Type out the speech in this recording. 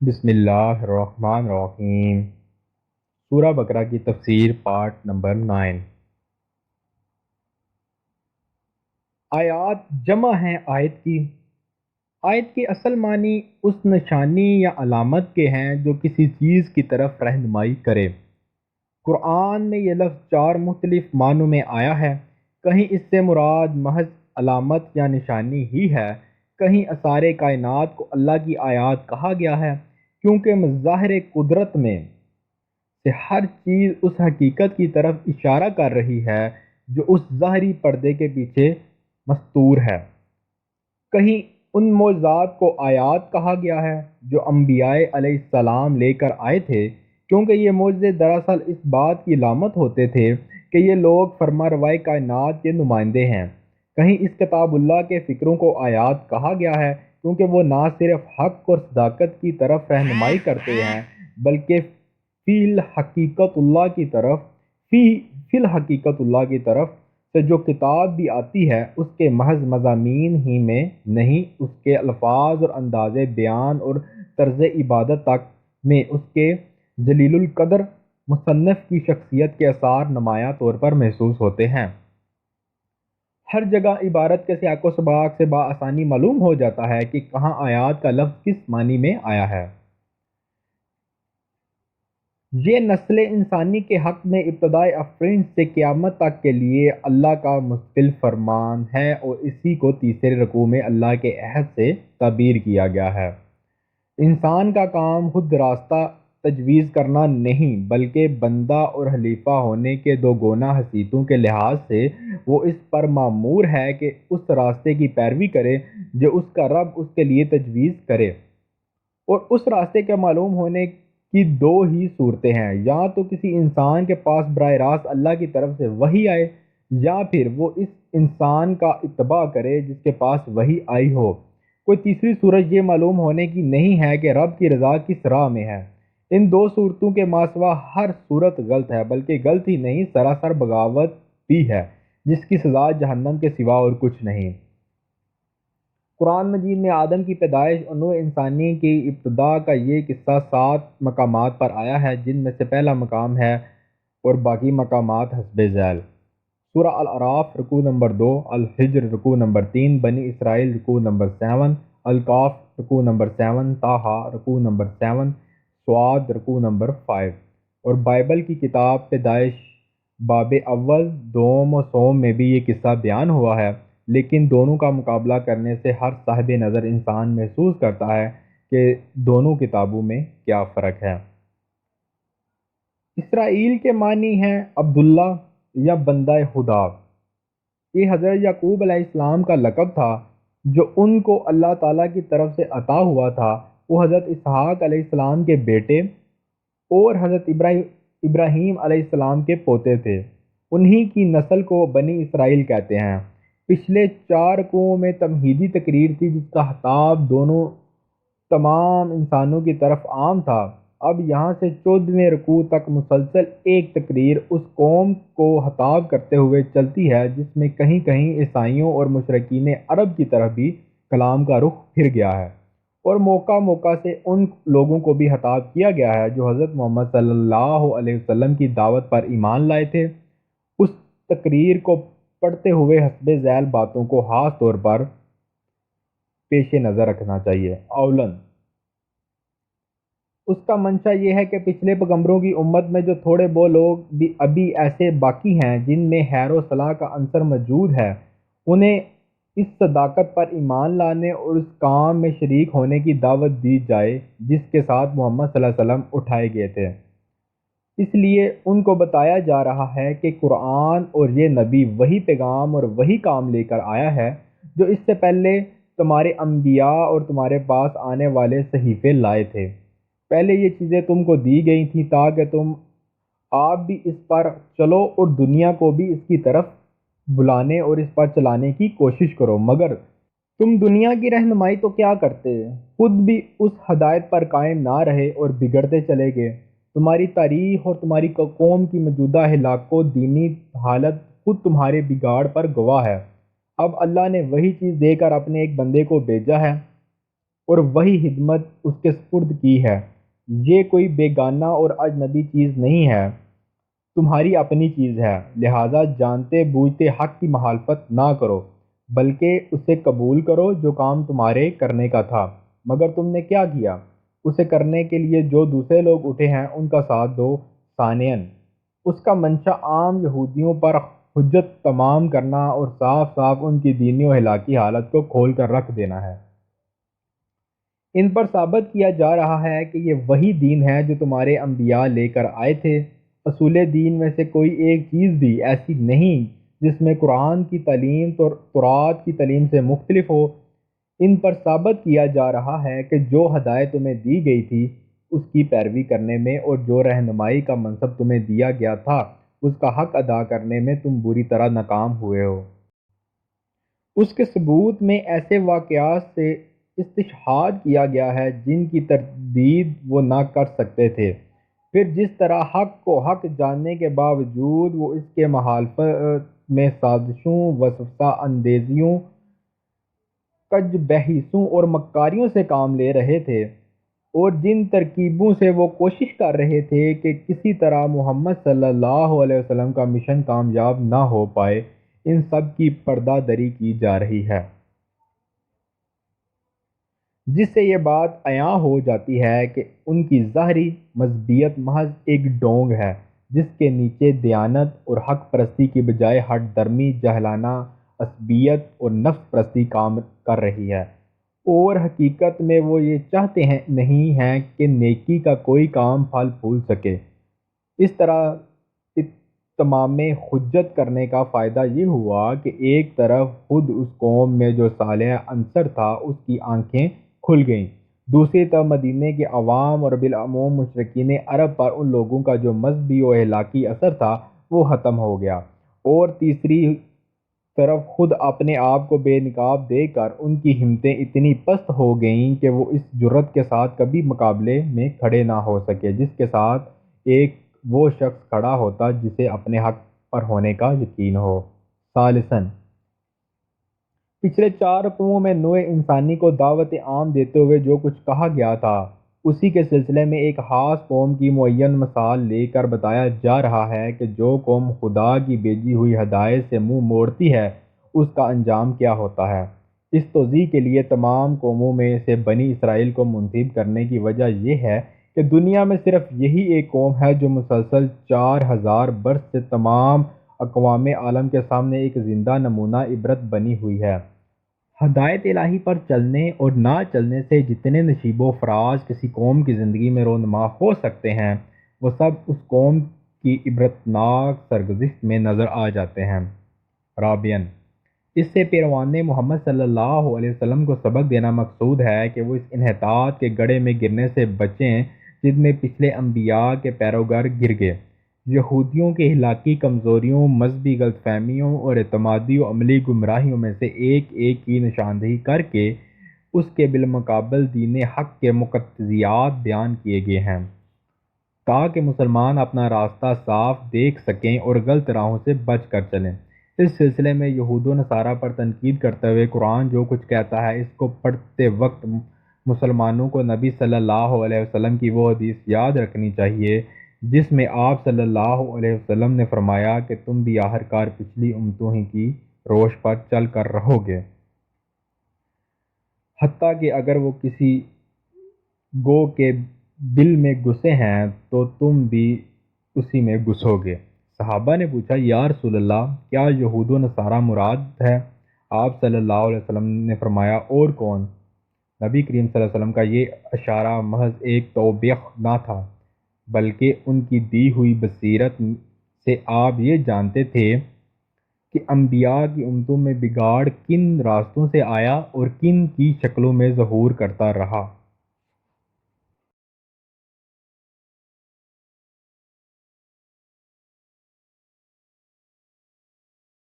بسم اللہ الرحمن الرحیم۔ سورہ بقرہ کی تفسیر پارٹ نمبر 9۔ آیات جمع ہیں آیت کی۔ آیت کے اصل معنی اس نشانی یا علامت کے ہیں جو کسی چیز کی طرف رہنمائی کرے۔ قرآن میں یہ لفظ 4 مختلف معنوں میں آیا ہے۔ کہیں اس سے مراد محض علامت یا نشانی ہی ہے، کہیں اثار کائنات کو اللہ کی آیات کہا گیا ہے، کیونکہ مظاہر قدرت میں سے ہر چیز اس حقیقت کی طرف اشارہ کر رہی ہے جو اس ظاہری پردے کے پیچھے مستور ہے۔ کہیں ان معجزات کو آیات کہا گیا ہے جو انبیاء علیہ السلام لے کر آئے تھے، کیونکہ یہ معجزے دراصل اس بات کی علامت ہوتے تھے کہ یہ لوگ فرما روائے کائنات کے نمائندے ہیں۔ کہیں اس کتاب اللہ کے فکروں کو آیات کہا گیا ہے کیونکہ وہ نہ صرف حق اور صداقت کی طرف رہنمائی کرتے ہیں بلکہ فی الحقیقت اللہ کی طرف سے جو کتاب بھی آتی ہے اس کے محض مضامین ہی میں نہیں، اس کے الفاظ اور انداز بیان اور طرز عبادت تک میں اس کے جلیل القدر مصنف کی شخصیت کے آثار نمایاں طور پر محسوس ہوتے ہیں۔ ہر جگہ عبارت کے سیاق و سباق سے بآسانی معلوم ہو جاتا ہے کہ کہاں آیات کا لفظ کس معنی میں آیا ہے۔ یہ نسل انسانی کے حق میں ابتدائے افرین سے قیامت تک کے لیے اللہ کا مستقل فرمان ہے، اور اسی کو تیسرے رکوع میں اللہ کے عہد سے تعبیر کیا گیا ہے۔ انسان کا کام خود راستہ تجویز کرنا نہیں، بلکہ بندہ اور خلیفہ ہونے کے دو گونہ حیثیتوں کے لحاظ سے وہ اس پر مامور ہے کہ اس راستے کی پیروی کرے جو اس کا رب اس کے لیے تجویز کرے۔ اور اس راستے کے معلوم ہونے کی دو ہی صورتیں ہیں، یا تو کسی انسان کے پاس براہ راست اللہ کی طرف سے وحی آئے، یا پھر وہ اس انسان کا اتباع کرے جس کے پاس وحی آئی ہو۔ کوئی تیسری صورت یہ معلوم ہونے کی نہیں ہے کہ رب کی رضا کس راہ میں ہے۔ ان دو صورتوں کے ماسوا ہر صورت غلط ہے، بلکہ غلط ہی نہیں، سراسر بغاوت بھی ہے، جس کی سزا جہنم کے سوا اور کچھ نہیں۔ قرآن مجید میں آدم کی پیدائش اور نوع انسانی کی ابتدا کا یہ قصہ 7 مقامات پر آیا ہے، جن میں سے پہلا مقام ہے اور باقی مقامات حسب ذیل۔ سورہ الاعراف رکوع نمبر 2، الحجر رکوع نمبر 3، بنی اسرائیل رکوع نمبر 7، الکاف رکوع نمبر 7، طٰہٰ رکوع نمبر 7، صاد رکوع نمبر 5۔ اور بائبل کی کتاب پیدائش باب اول، دوم اور سوم میں بھی یہ قصہ بیان ہوا ہے، لیکن دونوں کا مقابلہ کرنے سے ہر صاحب نظر انسان محسوس کرتا ہے کہ دونوں کتابوں میں کیا فرق ہے۔ اسرائیل کے معنی ہیں عبداللہ یا بندہ خدا۔ یہ حضرت یعقوب علیہ السلام کا لقب تھا جو ان کو اللہ تعالیٰ کی طرف سے عطا ہوا تھا۔ وہ حضرت اسحاق علیہ السلام کے بیٹے اور حضرت ابراہیم علیہ السلام کے پوتے تھے۔ انہی کی نسل کو بنی اسرائیل کہتے ہیں۔ پچھلے 4 رکوعوں میں تمہیدی تقریر تھی جس کا خطاب تمام انسانوں کی طرف عام تھا۔ اب یہاں سے 14ویں رکوع تک مسلسل ایک تقریر اس قوم کو خطاب کرتے ہوئے چلتی ہے جس میں کہیں کہیں عیسائیوں اور مشرکین عرب کی طرف بھی کلام کا رخ پھر گیا ہے، اور موقع موقع سے ان لوگوں کو بھی خطاب کیا گیا ہے جو حضرت محمد صلی اللہ علیہ وسلم کی دعوت پر ایمان لائے تھے۔ اس تقریر کو پڑھتے ہوئے حسب ذیل باتوں کو خاص طور پر پیش نظر رکھنا چاہیے۔ اولن، اس کا منشا یہ ہے کہ پچھلے پیغمبروں کی امت میں جو تھوڑے بہت لوگ بھی ابھی ایسے باقی ہیں جن میں خیر و صلاح کا عنصر موجود ہے، انہیں اس صداقت پر ایمان لانے اور اس کام میں شریک ہونے کی دعوت دی جائے جس کے ساتھ محمد صلی اللہ علیہ وسلم اٹھائے گئے تھے۔ اس لیے ان کو بتایا جا رہا ہے کہ قرآن اور یہ نبی وہی پیغام اور وہی کام لے کر آیا ہے جو اس سے پہلے تمہارے انبیاء اور تمہارے پاس آنے والے صحیفے لائے تھے۔ پہلے یہ چیزیں تم کو دی گئی تھیں تاکہ تم آپ بھی اس پر چلو اور دنیا کو بھی اس کی طرف بلانے اور اس پر چلانے کی کوشش کرو، مگر تم دنیا کی رہنمائی تو کیا کرتے، خود بھی اس ہدایت پر قائم نہ رہے اور بگڑتے چلے گئے۔ تمہاری تاریخ اور تمہاری قوم کی موجودہ ہلاک و دینی حالت خود تمہارے بگاڑ پر گواہ ہے۔ اب اللہ نے وہی چیز دے کر اپنے ایک بندے کو بھیجا ہے اور وہی خدمت اس کے سپرد کی ہے۔ یہ کوئی بیگانہ اور اجنبی چیز نہیں ہے، تمہاری اپنی چیز ہے، لہذا جانتے بوجھتے حق کی مخالفت نہ کرو، بلکہ اسے قبول کرو جو کام تمہارے کرنے کا تھا۔ مگر تم نے کیا کیا؟ اسے کرنے کے لیے جو دوسرے لوگ اٹھے ہیں ان کا ساتھ دو۔ ثانیاً، اس کا منشا عام یہودیوں پر حجت تمام کرنا اور صاف صاف ان کی دینی و اخلاقی حالت کو کھول کر رکھ دینا ہے۔ ان پر ثابت کیا جا رہا ہے کہ یہ وہی دین ہے جو تمہارے انبیاء لے کر آئے تھے۔ اصول دین میں سے کوئی ایک چیز بھی ایسی نہیں جس میں قرآن کی تعلیم تورات کی تعلیم سے مختلف ہو۔ ان پر ثابت کیا جا رہا ہے کہ جو ہدایت تمہیں دی گئی تھی اس کی پیروی کرنے میں اور جو رہنمائی کا منصب تمہیں دیا گیا تھا اس کا حق ادا کرنے میں تم بری طرح ناکام ہوئے ہو۔ اس کے ثبوت میں ایسے واقعات سے استشہاد کیا گیا ہے جن کی تردید وہ نہ کر سکتے تھے۔ پھر جس طرح حق کو حق جاننے کے باوجود وہ اس کے مخالفت میں سازشوں، وسوسہ اندیزیوں، کج بحثوں اور مکاریوں سے کام لے رہے تھے، اور جن ترکیبوں سے وہ کوشش کر رہے تھے کہ کسی طرح محمد صلی اللہ علیہ وسلم کا مشن کامیاب نہ ہو پائے، ان سب کی پردہ دری کی جا رہی ہے، جس سے یہ بات عیاں ہو جاتی ہے کہ ان کی ظاہری مذہبیت محض ایک ڈونگ ہے جس کے نیچے دیانت اور حق پرستی کی بجائے ہٹ درمی، جاہلانہ عصبیت اور نفس پرستی کام کر رہی ہے، اور حقیقت میں وہ یہ چاہتے نہیں ہیں کہ نیکی کا کوئی کام پھل پھول سکے۔ اس طرح تمام حجت کرنے کا فائدہ یہ ہوا کہ ایک طرف خود اس قوم میں جو صالح عنصر تھا اس کی آنکھیں کھل گئیں، دوسری طرف مدینے کے عوام اور بالعموم مشرکین عرب پر ان لوگوں کا جو مذہبی و اخلاقی اثر تھا وہ ختم ہو گیا، اور تیسری طرف خود اپنے آپ کو بے نقاب دیکھ کر ان کی ہمتیں اتنی پست ہو گئیں کہ وہ اس جرأت کے ساتھ کبھی مقابلے میں کھڑے نہ ہو سکے جس کے ساتھ ایک وہ شخص کھڑا ہوتا جسے اپنے حق پر ہونے کا یقین ہو۔ ثالثاً، پچھلے 4 رکوعوں میں نوع انسانی کو دعوت عام دیتے ہوئے جو کچھ کہا گیا تھا اسی کے سلسلے میں ایک خاص قوم کی معین مثال لے کر بتایا جا رہا ہے کہ جو قوم خدا کی بھیجی ہوئی ہدایت سے منہ موڑتی ہے اس کا انجام کیا ہوتا ہے۔ اس توضیح کے لیے تمام قوموں میں سے بنی اسرائیل کو منتخب کرنے کی وجہ یہ ہے کہ دنیا میں صرف یہی ایک قوم ہے جو مسلسل 4000 برس سے تمام اقوام عالم کے سامنے ایک زندہ نمونہ عبرت بنی ہوئی ہے۔ ہدایت الہی پر چلنے اور نہ چلنے سے جتنے نشیب و فراز کسی قوم کی زندگی میں رونما ہو سکتے ہیں وہ سب اس قوم کی عبرتناک سرگزشت میں نظر آ جاتے ہیں۔ رابعاً، اس سے پیروان محمد صلی اللہ علیہ وسلم کو سبق دینا مقصود ہے کہ وہ اس انحطاط کے گڑھے میں گرنے سے بچیں جن میں پچھلے انبیاء کے پیروکار گر گئے۔ یہودیوں کی اخلاقی کمزوریوں، مذہبی غلط فہمیوں اور اعتمادی و عملی گمراہیوں میں سے ایک ایک کی نشاندہی کر کے اس کے بالمقابل دین حق کے مقتضیات بیان کیے گئے ہیں تاکہ مسلمان اپنا راستہ صاف دیکھ سکیں اور غلط راہوں سے بچ کر چلیں۔ اس سلسلے میں یہود و نصارہ پر تنقید کرتے ہوئے قرآن جو کچھ کہتا ہے اس کو پڑھتے وقت مسلمانوں کو نبی صلی اللہ علیہ وسلم کی وہ حدیث یاد رکھنی چاہیے جس میں آپ صلی اللہ علیہ وسلم نے فرمایا کہ تم بھی آخرکار پچھلی امتوں ہی کی روش پر چل کر رہو گے، حتیٰ کہ اگر وہ کسی گو کے دل میں گھسے ہیں تو تم بھی اسی میں گھسو گے۔ صحابہ نے پوچھا، یا رسول اللہ، کیا یہود و نصارہ مراد ہے؟ آپ صلی اللہ علیہ وسلم نے فرمایا، اور کون؟ نبی کریم صلی اللہ علیہ وسلم کا یہ اشارہ محض ایک توبیخ نہ تھا بلکہ ان کی دی ہوئی بصیرت سے آپ یہ جانتے تھے کہ انبیاء کی امتوں میں بگاڑ کن راستوں سے آیا اور کن کی شکلوں میں ظہور کرتا رہا۔